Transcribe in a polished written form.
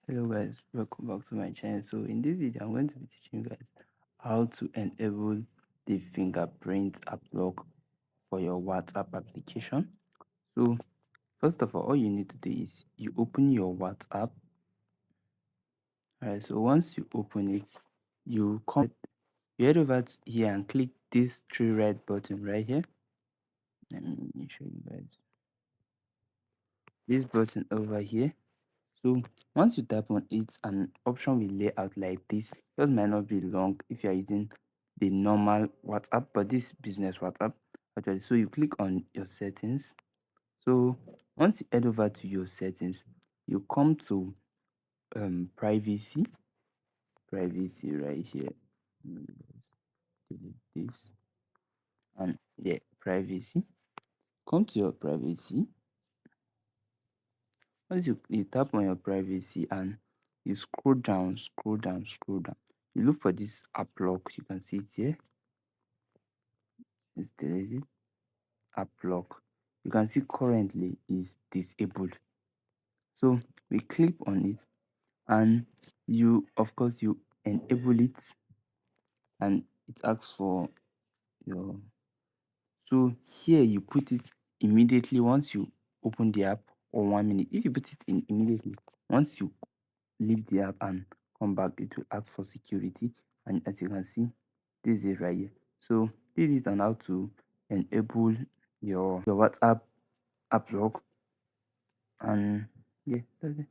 Hello guys, welcome back to my channel. So in this video, I'm going to be teaching you guys how to enable the fingerprint app lock for your WhatsApp application. So first of all you need to do is you open your WhatsApp. Alright, so once you open it, you head over here and click this three red button right here. Let me show you guys this button over here. So once you tap on it, an option will lay out like this. Yours might not be long if you're using the normal WhatsApp, but this business WhatsApp actually. So you click on your settings. So once you head over to your settings, you come to privacy, privacy right here. Let's delete this and yeah, privacy. Come to your privacy. Once you tap on your privacy and you scroll down, scroll down, scroll down, you look for this app lock. You can see it here. Let's delete it. App lock. You can see currently is disabled. So we click on it and you, of course, you enable it and it asks for your. So here you put it immediately once you open the app or 1 minute. If you put it in immediately, once you leave the app and come back, it will ask for security. And as you can see, this is right here. So this is on how to enable your WhatsApp app lock. And yeah, that's it.